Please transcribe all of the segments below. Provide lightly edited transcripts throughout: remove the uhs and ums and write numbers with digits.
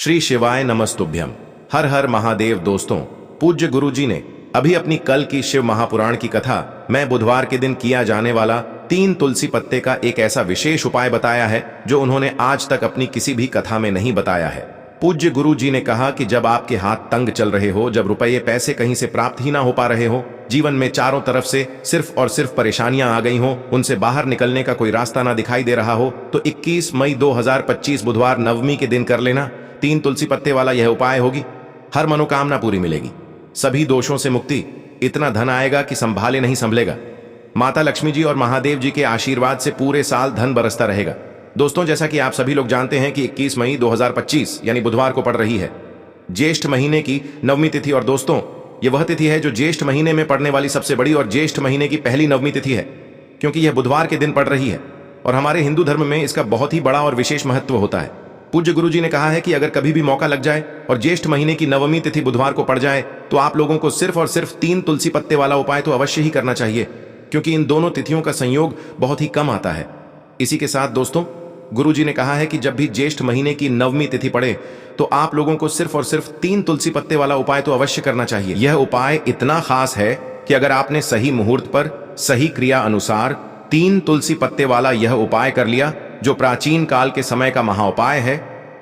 श्री शिवाय नमस्तुभ्यम। हर हर महादेव। दोस्तों, पूज्य गुरु जी ने अभी अपनी कल की शिव महापुराण की कथा में बुधवार के दिन किया जाने वाला 3 तुलसी पत्ते का एक ऐसा विशेष उपाय बताया है जो उन्होंने आज तक अपनी किसी भी कथा में नहीं बताया है। पूज्य गुरु जी ने कहा कि जब आपके हाथ तंग चल रहे हो, जब रुपये पैसे कहीं से प्राप्त ही ना हो पा रहे हो, जीवन में चारों तरफ से सिर्फ और सिर्फ परेशानियां आ गई हो, उनसे बाहर निकलने का कोई रास्ता ना दिखाई दे रहा हो, तो 21 मई 2025 बुधवार नवमी के दिन कर लेना 3 तुलसी पत्ते वाला यह उपाय होगी। हर मनोकामना पूरी मिलेगी, सभी दोषों से मुक्ति, इतना धन आएगा कि संभाले नहीं संभलेगा। माता लक्ष्मी जी और महादेव जी के आशीर्वाद से पूरे साल धन बरसता रहेगा। दोस्तों, जैसा कि आप सभी लोग जानते हैं कि 21 मई 2025 यानी बुधवार को पड़ रही है ज्येष्ठ महीने की नवमी तिथि। और दोस्तों, यह वह तिथि है जो ज्येष्ठ महीने में पड़ने वाली सबसे बड़ी और ज्येष्ठ महीने की पहली नवमी तिथि है, क्योंकि यह बुधवार के दिन पड़ रही है और हमारे हिंदू धर्म में इसका बहुत ही बड़ा और विशेष महत्व होता है। पूज्य गुरु जी ने कहा है कि अगर कभी भी मौका लग जाए और ज्येष्ठ महीने की नवमी तिथि बुधवार को पड़ जाए तो आप लोगों को सिर्फ और सिर्फ 3 तुलसी पत्ते वाला उपाय तो अवश्य ही करना चाहिए, क्योंकि इन दोनों तिथियों का संयोग बहुत ही कम आता है। इसी के साथ दोस्तों, गुरु जी ने कहा है कि जब भी ज्येष्ठ महीने की नवमी तिथि पड़े तो आप लोगों को सिर्फ और सिर्फ 3 तुलसी पत्ते वाला उपाय तो अवश्य करना चाहिए। यह उपाय इतना खास है कि अगर आपने सही मुहूर्त पर सही क्रिया अनुसार 3 तुलसी पत्ते वाला यह उपाय कर लिया, जो प्राचीन काल के समय का महाउपाय है,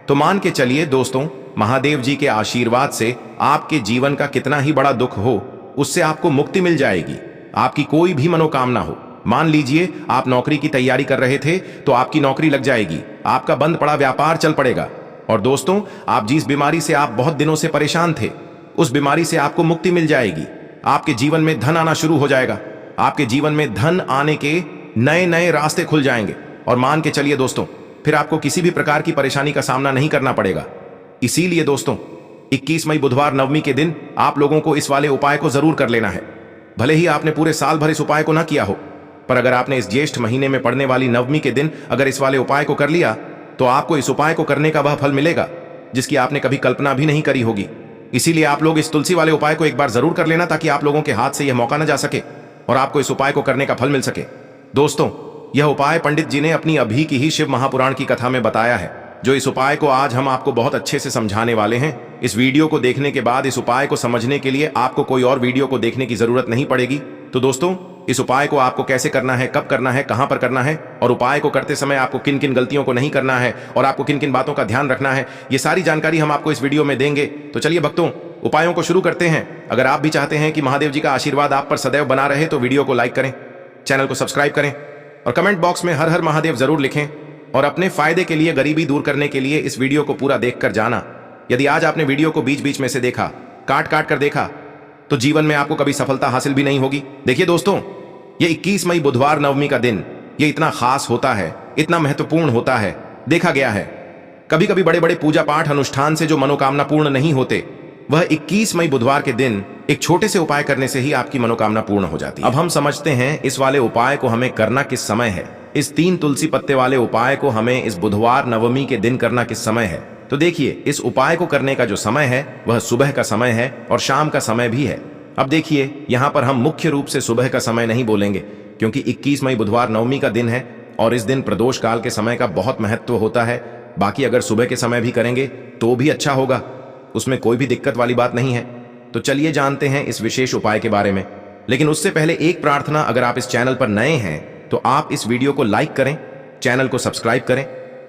तो मान के चलिए दोस्तों, महादेव जी के आशीर्वाद से आपके जीवन का कितना ही बड़ा दुख हो, उससे आपको मुक्ति मिल जाएगी। आपकी कोई भी मनोकामना हो, मान लीजिए आप नौकरी की तैयारी कर रहे थे तो आपकी नौकरी लग जाएगी, आपका बंद पड़ा व्यापार चल पड़ेगा। और दोस्तों, आप जिस बीमारी से आप बहुत दिनों से परेशान थे, उस बीमारी से आपको मुक्ति मिल जाएगी। आपके जीवन में धन आना शुरू हो जाएगा, आपके जीवन में धन आने के नए नए रास्ते खुल जाएंगे। और मान के चलिए दोस्तों, फिर आपको किसी भी प्रकार की परेशानी का सामना नहीं करना पड़ेगा। इसीलिए दोस्तों, 21 मई बुधवार नवमी के दिन आप लोगों को इस वाले उपाय को जरूर कर लेना है। भले ही आपने पूरे साल भर इस उपाय को ना किया हो, पर अगर आपने इस ज्येष्ठ महीने में पड़ने वाली नवमी के दिन अगर इस वाले उपाय को कर लिया तो आपको इस उपाय को करने का वह फल मिलेगा जिसकी आपने कभी कल्पना भी नहीं करी होगी। इसीलिए आप लोग इस तुलसी वाले उपाय को एक बार जरूर कर लेना, ताकि आप लोगों के हाथ से यह मौका न जा सके और आपको इस उपाय को करने का फल मिल सके। दोस्तों, यह उपाय पंडित जी ने अपनी अभी की ही शिव महापुराण की कथा में बताया है, जो इस उपाय को आज हम आपको बहुत अच्छे से समझाने वाले हैं। इस वीडियो को देखने के बाद इस उपाय को समझने के लिए आपको कोई और वीडियो को देखने की जरूरत नहीं पड़ेगी। तो दोस्तों, इस उपाय को आपको कैसे करना है, कब करना है, कहां पर करना है, और उपाय को करते समय आपको किन किन गलतियों को नहीं करना है और आपको किन किन बातों का ध्यान रखना है, ये सारी जानकारी हम आपको इस वीडियो में देंगे। तो चलिए भक्तों, उपायों को शुरू करते हैं। अगर आप भी चाहते हैं कि महादेव जी का आशीर्वाद आप पर सदैव बना रहे तो वीडियो को लाइक करें, चैनल को सब्सक्राइब करें और कमेंट बॉक्स में हर हर महादेव जरूर लिखें। और अपने फायदे के लिए, गरीबी दूर करने के लिए इस वीडियो को पूरा देखकर जाना। यदि आज आपने वीडियो को बीच बीच में से देखा, काट काट कर देखा, तो जीवन में आपको कभी सफलता हासिल भी नहीं होगी। देखिए दोस्तों, ये 21 मई बुधवार नवमी का दिन ये इतना खास होता है, इतना महत्वपूर्ण होता है। देखा गया है कभी कभी बड़े बड़े पूजा पाठ अनुष्ठान से जो मनोकामना पूर्ण नहीं होते, वह 21 मई बुधवार के दिन एक छोटे से उपाय करने से ही आपकी मनोकामना पूर्ण हो जाती है। अब हम समझते हैं इस वाले उपाय को हमें करना किस समय है। इस 3 तुलसी पत्ते वाले उपाय को हमें इस बुधवार नवमी के दिन करना किस समय है। तो देखिए, इस उपाय को करने का जो समय है वह सुबह का समय है और शाम का समय भी है। अब देखिए, यहां पर हम मुख्य रूप से सुबह का समय नहीं बोलेंगे, क्योंकि 21 मई बुधवार नवमी का दिन है और इस दिन प्रदोष काल के समय का बहुत महत्व होता है। बाकी अगर सुबह के समय भी करेंगे तो भी अच्छा होगा, उसमें कोई भी दिक्कत वाली बात नहीं है। तो चलिए जानते हैं इस विशेष उपाय के बारे में। लेकिन उससे पहले एक प्रार्थना, अगर आप इस चैनल पर नए हैं तो आप इस वीडियो को लाइक करें, चैनल को सब्सक्राइब करें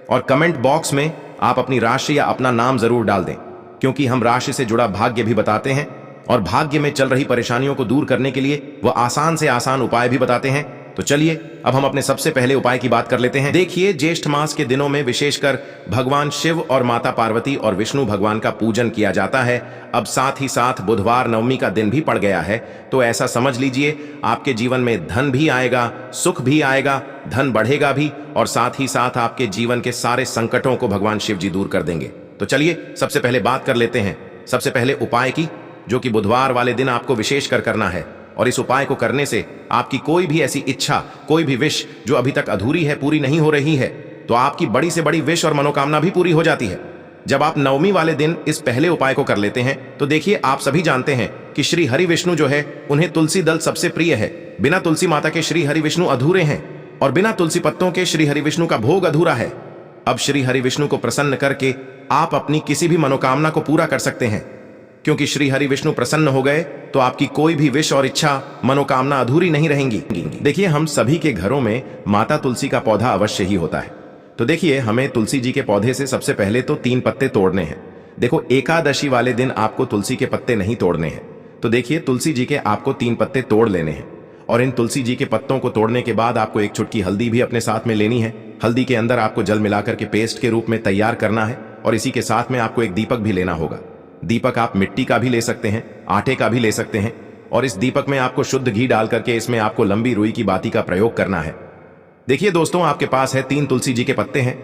और कमेंट बॉक्स में आप अपनी राशि या अपना नाम जरूर डाल दें, क्योंकि हम राशि से जुड़ा भाग्य भी बताते हैं और भाग्य में चल रही परेशानियों को दूर करने के लिए वह आसान से आसान उपाय भी बताते हैं। तो चलिए अब हम अपने सबसे पहले उपाय की बात कर लेते हैं। देखिए, ज्येष्ठ मास के दिनों में विशेषकर भगवान शिव और माता पार्वती और विष्णु भगवान का पूजन किया जाता है। अब साथ ही साथ बुधवार नवमी का दिन भी पड़ गया है, तो ऐसा समझ लीजिए आपके जीवन में धन भी आएगा, सुख भी आएगा, धन बढ़ेगा भी, और साथ ही साथ आपके जीवन के सारे संकटों को भगवान शिव जी दूर कर देंगे। तो चलिए सबसे पहले बात कर लेते हैं सबसे पहले उपाय की, जो कि बुधवार वाले दिन आपको विशेष कर करना है। और इस उपाय को करने से आपकी कोई भी ऐसी इच्छा, कोई भी विश जो अभी तक अधूरी है, पूरी नहीं हो रही है, तो आपकी बड़ी से बड़ी विश और मनोकामना भी पूरी हो जाती है। जब आप नवमी वाले दिन इस पहले उपाय को कर लेते हैं तो देखिए, आप सभी जानते हैं कि श्री हरि विष्णु जो है, उन्हें तुलसी दल सबसे प्रिय है। बिना तुलसी माता के श्री हरि विष्णु अधूरे हैं और बिना तुलसी पत्तों के श्री हरि विष्णु का भोग अधूरा है। अब श्री हरि विष्णु को प्रसन्न करके आप अपनी किसी भी मनोकामना को पूरा कर सकते हैं। क्योंकि श्री हरि विष्णु प्रसन्न हो गए तो आपकी कोई भी विश और इच्छा मनोकामना अधूरी नहीं रहेंगी। देखिए, हम सभी के घरों में माता तुलसी का पौधा अवश्य ही होता है। तो देखिए, हमें तुलसी जी के पौधे से सबसे पहले तो 3 पत्ते तोड़ने हैं। देखो, एकादशी वाले दिन आपको तुलसी के पत्ते नहीं तोड़ने हैं। तो देखिए, तुलसी जी के आपको 3 पत्ते तोड़ लेने हैं और इन तुलसी जी के पत्तों को तोड़ने के बाद आपको एक चुटकी हल्दी भी अपने साथ में लेनी है। हल्दी के अंदर आपको जल मिलाकर के पेस्ट के रूप में तैयार करना है और इसी के साथ में आपको एक दीपक भी लेना होगा। दीपक आप मिट्टी का भी ले सकते हैं, आटे का भी ले सकते हैं और इस दीपक में आपको शुद्ध घी डाल करके इसमें आपको लंबी रुई की बाती का प्रयोग करना है। देखिए दोस्तों, आपके पास है 3 तुलसी जी के पत्ते हैं।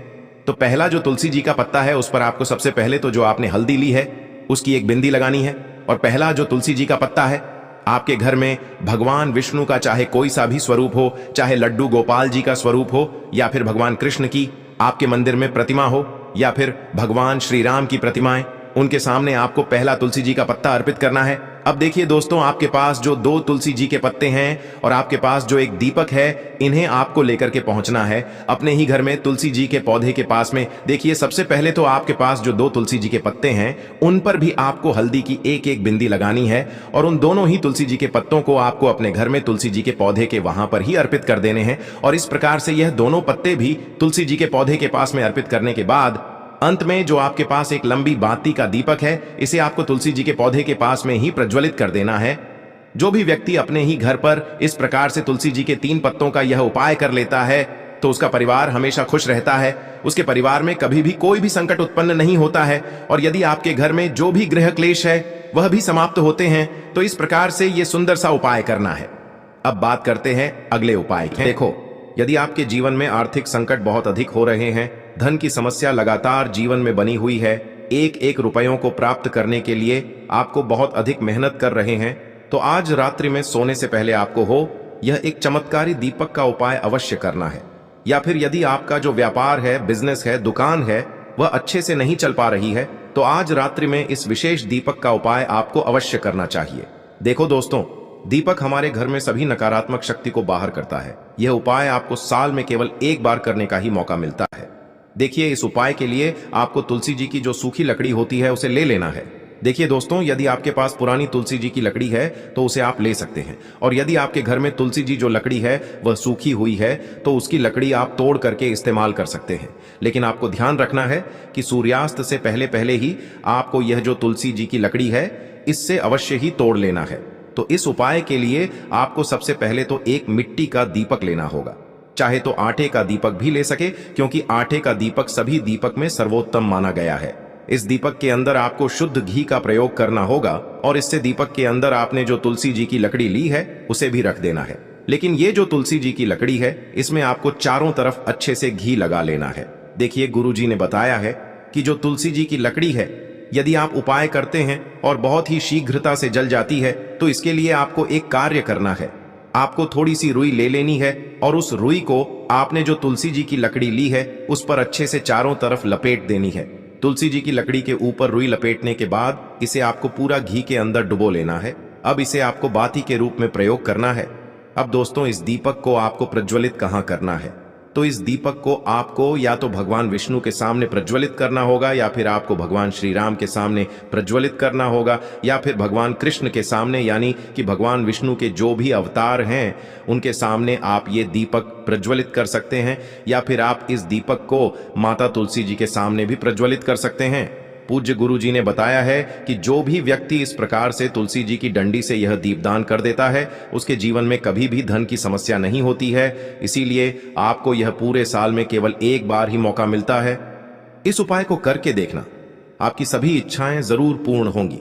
तो पहला जो तुलसी जी का पत्ता है उस पर आपको सबसे पहले तो जो आपने हल्दी ली है उसकी एक बिंदी लगानी है। और पहला जो तुलसी जी का पत्ता है, आपके घर में भगवान विष्णु का चाहे कोई सा भी स्वरूप हो, चाहे लड्डू गोपाल जी का स्वरूप हो या फिर भगवान कृष्ण की आपके मंदिर में प्रतिमा हो या फिर भगवान श्री राम की प्रतिमाएं, उनके सामने आपको पहला तुलसी जी का पत्ता अर्पित करना है। अब देखिए दोस्तों, आपके पास जो 2 तुलसी जी के पत्ते हैं और आपके पास जो एक दीपक है, इन्हें आपको लेकर के पहुंचना है अपने ही घर में तुलसी जी के पौधे के पास में। देखिए, सबसे पहले तो आपके पास जो 2 तुलसी जी के पत्ते हैं उन पर भी आपको हल्दी की एक बिंदी लगानी है और उन दोनों ही तुलसी जी के पत्तों को आपको अपने घर में तुलसी जी के पौधे के वहां पर ही अर्पित कर देने हैं। और इस प्रकार से यह दोनों पत्ते भी तुलसी जी के पौधे के पास में अर्पित करने के बाद अंत में जो आपके पास एक लंबी बाती का दीपक है, इसे आपको तुलसी जी के पौधे के पास में ही प्रज्वलित कर देना है। जो भी व्यक्ति अपने ही घर पर इस प्रकार से तुलसी जी के 3 पत्तों का यह उपाय कर लेता है तो उसका परिवार हमेशा खुश रहता है। उसके परिवार में कभी भी कोई भी संकट उत्पन्न नहीं होता है और यदि आपके घर में जो भी गृह क्लेश है वह भी समाप्त होते हैं। तो इस प्रकार से यह सुंदर सा उपाय करना है। अब बात करते हैं अगले उपाय की। देखो, यदि आपके जीवन में आर्थिक संकट बहुत अधिक हो रहे हैं, धन की समस्या लगातार जीवन में बनी हुई है, एक रुपयों को प्राप्त करने के लिए आपको बहुत अधिक मेहनत कर रहे हैं, तो आज रात्रि में सोने से पहले आपको हो यह एक चमत्कारी दीपक का उपाय अवश्य करना है। या फिर यदि आपका जो व्यापार है, बिजनेस है, दुकान है, वह अच्छे से नहीं चल पा रही है, तो आज रात्रि में इस विशेष दीपक का उपाय आपको अवश्य करना चाहिए। देखो दोस्तों, दीपक हमारे घर में सभी नकारात्मक शक्ति को बाहर करता है। यह उपाय आपको साल में केवल एक बार करने का ही मौका मिलता है। देखिए, इस उपाय के लिए आपको तुलसी जी की जो सूखी लकड़ी होती है उसे ले लेना है। देखिए दोस्तों, यदि आपके पास पुरानी तुलसी जी की लकड़ी है तो उसे आप ले सकते हैं और यदि आपके घर में तुलसी जी जो लकड़ी है वह सूखी हुई है तो उसकी लकड़ी आप तोड़ करके इस्तेमाल कर सकते हैं। लेकिन आपको ध्यान रखना है कि सूर्यास्त से पहले पहले ही आपको यह जो तुलसी जी की लकड़ी है इससे अवश्य ही तोड़ लेना है। तो इस उपाय के लिए आपको सबसे पहले तो एक मिट्टी का दीपक लेना होगा। चाहे तो आटे का दीपक भी ले सके, क्योंकि आटे का दीपक सभी दीपक में सर्वोत्तम माना गया है। इस दीपक के अंदर आपको शुद्ध घी का प्रयोग करना होगा और इससे दीपक के अंदर आपने जो तुलसी जी की लकड़ी ली है उसे भी रख देना है। लेकिन ये जो तुलसी जी की लकड़ी है इसमें आपको चारों तरफ अच्छे से घी लगा लेना है। देखिए, गुरु जी ने बताया है कि जो तुलसी जी की लकड़ी है, यदि आप उपाय करते हैं और बहुत ही शीघ्रता से जल जाती है तो इसके लिए आपको एक कार्य करना है। आपको थोड़ी सी रुई ले लेनी है और उस रुई को आपने जो तुलसी जी की लकड़ी ली है उस पर अच्छे से चारों तरफ लपेट देनी है। तुलसी जी की लकड़ी के ऊपर रुई लपेटने के बाद इसे आपको पूरा घी के अंदर डुबो लेना है। अब इसे आपको बाती के रूप में प्रयोग करना है। अब दोस्तों, इस दीपक को आपको प्रज्वलित कहाँ करना है? तो इस दीपक को आपको या तो भगवान विष्णु के सामने प्रज्वलित करना होगा या फिर आपको भगवान श्री राम के सामने प्रज्वलित करना होगा या फिर भगवान कृष्ण के सामने, यानी कि भगवान विष्णु के जो भी अवतार हैं उनके सामने आप ये दीपक प्रज्वलित कर सकते हैं। या फिर आप इस दीपक को माता तुलसी जी के सामने भी प्रज्वलित कर सकते हैं। पूज्य गुरु जी ने बताया है कि जो भी व्यक्ति इस प्रकार से तुलसी जी की डंडी से यह दीपदान कर देता है उसके जीवन में कभी भी धन की समस्या नहीं होती है। इसीलिए आपको यह पूरे साल में केवल एक बार ही मौका मिलता है। इस उपाय को करके देखना, आपकी सभी इच्छाएं जरूर पूर्ण होंगी।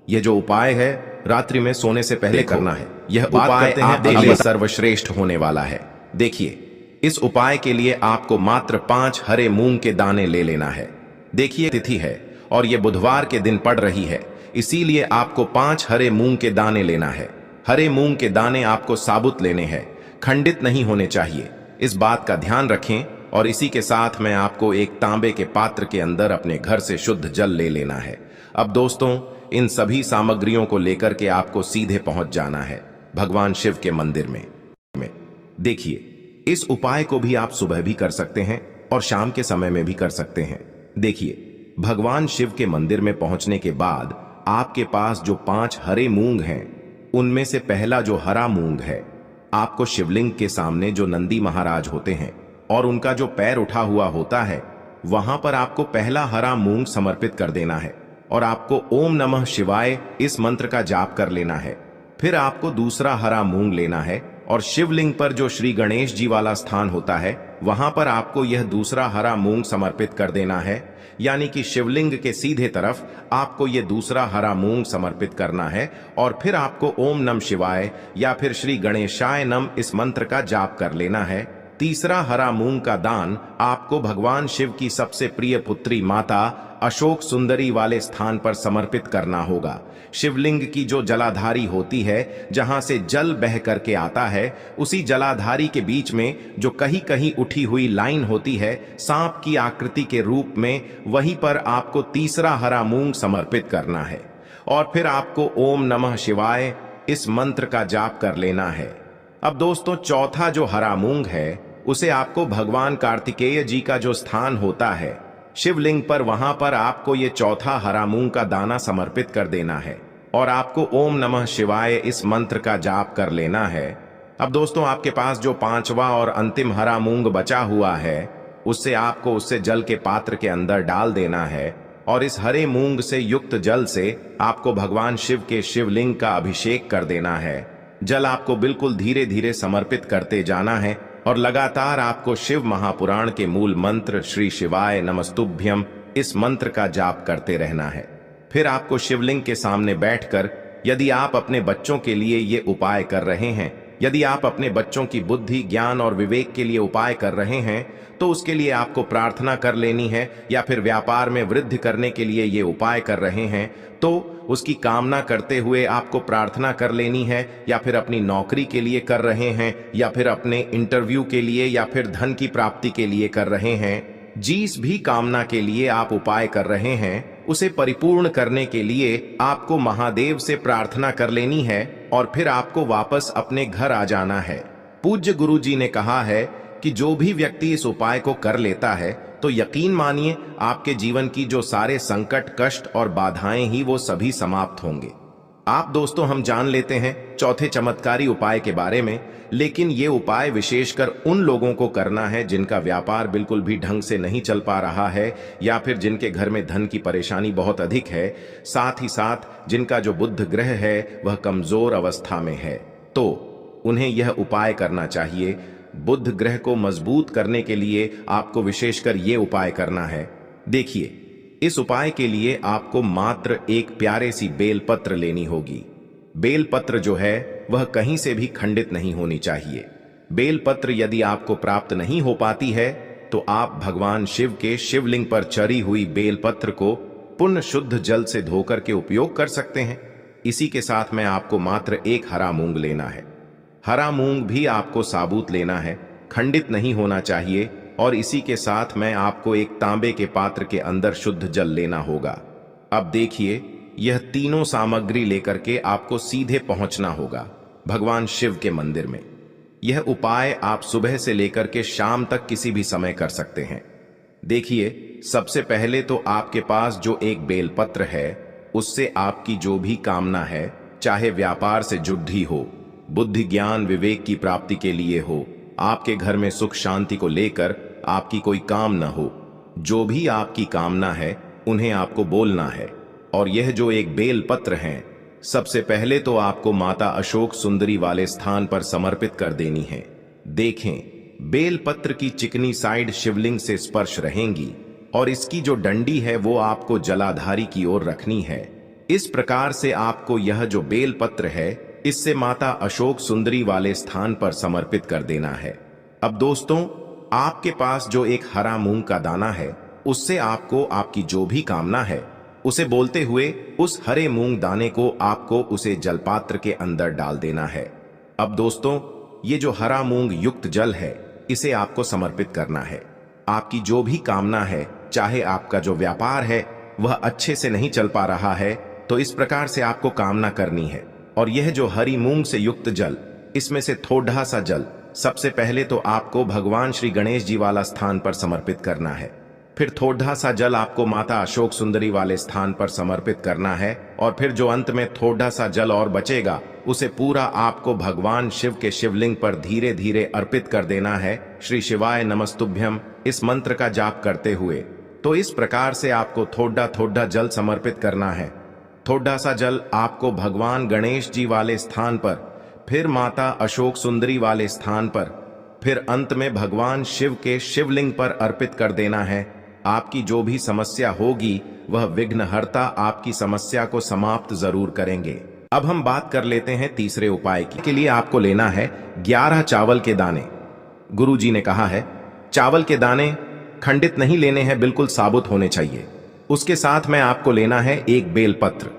यह जो उपाय है रात्रि में सोने से पहले करना है। यह उपाय आपके लिए सर्वश्रेष्ठ होने वाला है। देखिए, इस उपाय के लिए आपको मात्र 5 हरे मूंग के दाने ले लेना है। देखिए, तिथि है और ये बुधवार के दिन पड़ रही है, इसीलिए आपको 5 हरे मूंग के दाने लेना है। हरे मूंग के दाने आपको साबुत लेने हैं, खंडित नहीं होने चाहिए। इस बात का ध्यान रखें। और इसी के साथ में आपको एक तांबे के पात्र के अंदर अपने घर से शुद्ध जल ले लेना है। अब दोस्तों, इन सभी सामग्रियों को लेकर के आपको सीधे पहुंच जाना है भगवान शिव के मंदिर में। देखिए, इस उपाय को भी आप सुबह भी कर सकते हैं और शाम के समय में भी कर सकते हैं। देखिए, भगवान शिव के मंदिर में पहुंचने के बाद आपके पास जो 5 हरे मूंग हैं, उनमें से पहला जो हरा मूंग है, आपको शिवलिंग के सामने जो नंदी महाराज होते हैं और उनका जो पैर उठा हुआ होता है, वहां पर आपको पहला हरा मूंग समर्पित कर देना है और आपको ओम नमः शिवाय इस मंत्र का जाप कर लेना है। फिर आपको दूसरा हरा मूंग लेना है और शिवलिंग पर जो श्री गणेश जी वाला स्थान होता है, वहां पर आपको यह दूसरा हरा मूंग समर्पित कर देना है। यानी कि शिवलिंग के सीधे तरफ आपको यह दूसरा हरा मूंग समर्पित करना है और फिर आपको ओम नमः शिवाय या फिर श्री गणेशाय नम इस मंत्र का जाप कर लेना है। तीसरा हरा मूंग का दान आपको भगवान शिव की सबसे प्रिय पुत्री माता अशोक सुंदरी वाले स्थान पर समर्पित करना होगा। शिवलिंग की जो जलाधारी होती है, जहां से जल बह करके आता है, उसी जलाधारी के बीच में जो कहीं कहीं उठी हुई लाइन होती है सांप की आकृति के रूप में, वहीं पर आपको तीसरा हरा मूंग समर्पित करना है और फिर आपको ओम नमः शिवाय इस मंत्र का जाप कर लेना है। अब दोस्तों, चौथा जो हरा मूंग है उसे आपको भगवान कार्तिकेय जी का जो स्थान होता है शिवलिंग पर, वहां पर आपको ये चौथा हरा मूंग का दाना समर्पित कर देना है और आपको ओम नमः शिवाय इस मंत्र का जाप कर लेना है। अब दोस्तों, आपके पास जो 5वां और अंतिम हरा मूंग बचा हुआ है, उससे आपको उससे जल के पात्र के अंदर डाल देना है और इस हरे मूंग से युक्त जल से आपको भगवान शिव के शिवलिंग का अभिषेक कर देना है। जल आपको बिल्कुल धीरे धीरे समर्पित करते जाना है और लगातार आपको शिव महापुराण के मूल मंत्र श्री शिवाय नमस्तुभ्यम इस मंत्र का जाप करते रहना है। फिर आपको शिवलिंग के सामने बैठकर, यदि आप अपने बच्चों के लिए ये उपाय कर रहे हैं, यदि आप अपने बच्चों की बुद्धि, ज्ञान और विवेक के लिए उपाय कर रहे हैं, तो उसके लिए आपको प्रार्थना कर लेनी है, या फिर व्यापार में वृद्धि करने के लिए ये उपाय कर रहे हैं तो उसकी कामना करते हुए आपको प्रार्थना कर लेनी है, या फिर अपनी नौकरी के लिए कर रहे हैं, या फिर अपने इंटरव्यू के लिए, या फिर धन की प्राप्ति के लिए कर रहे हैं। जिस भी कामना के लिए आप उपाय कर रहे हैं, उसे परिपूर्ण करने के लिए आपको महादेव से प्रार्थना कर लेनी है और फिर आपको वापस अपने घर आ जाना है। पूज्य गुरु जी ने कहा है कि जो भी व्यक्ति इस उपाय को कर लेता है, तो यकीन मानिए आपके जीवन की जो सारे संकट, कष्ट और बाधाएं ही वो सभी समाप्त होंगे। आप दोस्तों, हम जान लेते हैं चौथे चमत्कारी उपाय के बारे में, लेकिन ये उपाय विशेषकर उन लोगों को करना है जिनका व्यापार बिल्कुल भी ढंग से नहीं चल पा रहा है, या फिर जिनके घर में धन की परेशानी बहुत अधिक है, साथ ही साथ जिनका जो बुध ग्रह है वह कमजोर अवस्था में है, तो उन्हें यह उपाय करना चाहिए। बुध ग्रह को मजबूत करने के लिए आपको विशेषकर ये उपाय करना है। देखिए, इस उपाय के लिए आपको मात्र एक प्यारे सी बेलपत्र लेनी होगी। बेलपत्र जो है वह कहीं से भी खंडित नहीं होनी चाहिए। बेलपत्र यदि आपको प्राप्त नहीं हो पाती है, तो आप भगवान शिव के शिवलिंग पर चढ़ी हुई बेलपत्र को पुण्य शुद्ध जल से धोकर के उपयोग कर सकते हैं। इसी के साथ में आपको मात्र एक हरा मूंग लेना है। हरा मूंग भी आपको साबुत लेना है, खंडित नहीं होना चाहिए, और इसी के साथ में आपको एक तांबे के पात्र के अंदर शुद्ध जल लेना होगा। अब देखिए, यह तीनों सामग्री लेकर के आपको सीधे पहुंचना होगा भगवान शिव के मंदिर में। यह उपाय आप सुबह से लेकर के शाम तक किसी भी समय कर सकते हैं। देखिए, सबसे पहले तो आपके पास जो एक बेलपत्र है, उससे आपकी जो भी कामना है, चाहे व्यापार से जुड़ी हो, बुद्धि ज्ञान विवेक की प्राप्ति के लिए हो, आपके घर में सुख शांति को लेकर आपकी कोई काम न हो, जो भी आपकी कामना है उन्हें आपको बोलना है। और यह जो एक बेल पत्र है, सबसे पहले तो आपको माता अशोक सुंदरी वाले स्थान पर समर्पित कर देनी है। देखें, बेल पत्र की चिकनी साइड शिवलिंग से स्पर्श रहेंगी और इसकी जो डंडी है वो आपको जलाधारी की ओर रखनी है। इस प्रकार से आपको यह जो बेल पत्र है, इससे माता अशोक सुंदरी वाले स्थान पर समर्पित कर देना है। अब दोस्तों, आपके पास जो एक हरा मूंग का दाना है, उससे आपको आपकी जो भी कामना है उसे बोलते हुए उस हरे मूंग दाने को आपको उसे जलपात्र के अंदर डाल देना है। अब दोस्तों, ये जो हरा मूंग युक्त जल है, इसे आपको समर्पित करना है। आपकी जो भी कामना है, चाहे आपका जो व्यापार है वह अच्छे से नहीं चल पा रहा है, तो इस प्रकार से आपको कामना करनी है। और यह जो हरी मूंग से युक्त जल, इसमें से थोड़ा सा जल सबसे पहले तो आपको भगवान श्री गणेश जी वाला स्थान पर समर्पित करना है। फिर थोड़ा सा जल आपको माता अशोक सुंदरी वाले स्थान पर समर्पित करना है और फिर जो अंत में थोड़ा सा जल और बचेगा उसे पूरा आपको भगवान शिव के शिवलिंग पर धीरे धीरे अर्पित कर देना है, श्री शिवाय नमस्तुभ्यम इस मंत्र का जाप करते हुए। तो इस प्रकार से आपको थोड़ा थोड़ा जल समर्पित करना है। थोड़ा सा जल आपको भगवान गणेश जी वाले स्थान पर, फिर माता अशोक सुंदरी वाले स्थान पर, फिर अंत में भगवान शिव के शिवलिंग पर अर्पित कर देना है। आपकी जो भी समस्या होगी वह विघ्नहर्ता आपकी समस्या को समाप्त जरूर करेंगे। अब हम बात कर लेते हैं तीसरे उपाय की। के लिए आपको लेना है 11 चावल के दाने। गुरु जी ने कहा है चावल के दाने खंडित नहीं लेने हैं, बिल्कुल साबुत होने चाहिए। उसके साथ में आपको लेना है एक बेलपत्र।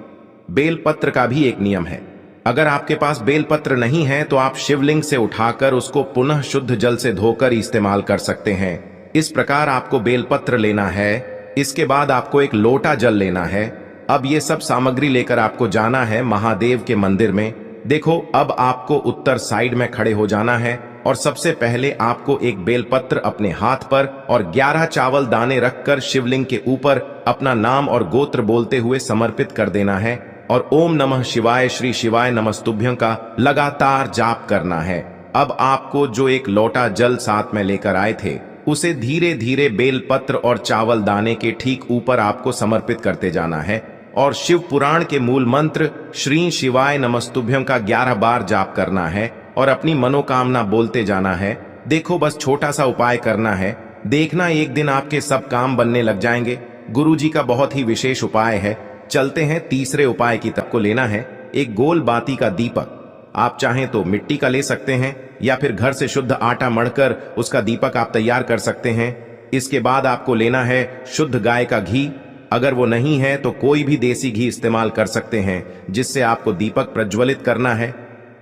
बेलपत्र का भी एक नियम है, अगर आपके पास बेलपत्र नहीं है तो आप शिवलिंग से उठाकर उसको पुनः शुद्ध जल से धोकर इस्तेमाल कर सकते हैं। इस प्रकार आपको बेलपत्र लेना है। इसके बाद आपको एक लोटा जल लेना है। अब ये सब सामग्री लेकर आपको जाना है महादेव के मंदिर में। देखो, अब आपको उत्तर साइड में खड़े हो जाना है और सबसे पहले आपको एक बेलपत्र अपने हाथ पर और 11 चावल दाने रखकर शिवलिंग के ऊपर अपना नाम और गोत्र बोलते हुए समर्पित कर देना है और ओम नमः शिवाय श्री शिवाय नमस्तुभ्यं का लगातार जाप करना है। अब आपको जो एक लोटा जल साथ में लेकर आए थे उसे धीरे धीरे बेलपत्र और चावल दाने के ठीक ऊपर आपको समर्पित करते जाना है और शिव पुराण के मूल मंत्र श्री शिवाय नमस्तुभ्यं का 11 बार जाप करना है और अपनी मनोकामना बोलते जाना है। देखो, बस छोटा सा उपाय करना है, देखना एक दिन आपके सब काम बनने लग जाएंगे। गुरु जी का बहुत ही विशेष उपाय है। चलते हैं तीसरे उपाय की तरफ। को लेना है एक गोल बाती का दीपक। आप चाहें तो मिट्टी का ले सकते हैं या फिर घर से शुद्ध आटा मढ़कर उसका दीपक आप तैयार कर सकते हैं। इसके बाद आपको लेना है शुद्ध गाय का घी। अगर वो नहीं है तो कोई भी देसी घी इस्तेमाल कर सकते हैं जिससे आपको दीपक प्रज्वलित करना है।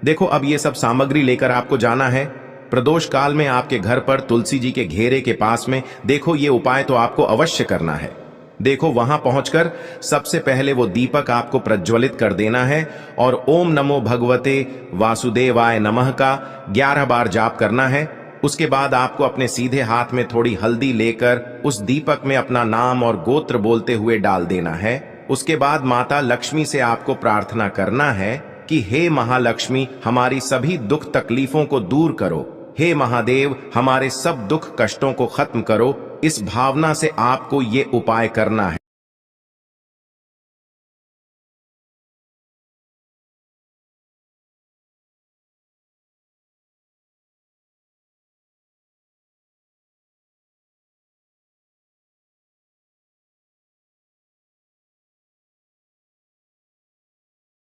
देखो, अब ये सब सामग्री लेकर आपको जाना है प्रदोष काल में आपके घर पर तुलसी जी के घेरे के पास में। देखो, ये उपाय तो आपको अवश्य करना है। देखो, वहां पहुंचकर सबसे पहले वो दीपक आपको प्रज्वलित कर देना है और ओम नमो भगवते वासुदेवाय नमः का 11 बार जाप करना है। उसके बाद आपको अपने सीधे हाथ में थोड़ी हल्दी लेकर उस दीपक में अपना नाम और गोत्र बोलते हुए डाल देना है। उसके बाद माता लक्ष्मी से आपको प्रार्थना करना है कि हे महालक्ष्मी, हमारी सभी दुख तकलीफों को दूर करो। हे महादेव, हमारे सब दुख कष्टों को खत्म करो। इस भावना से आपको ये उपाय करना है।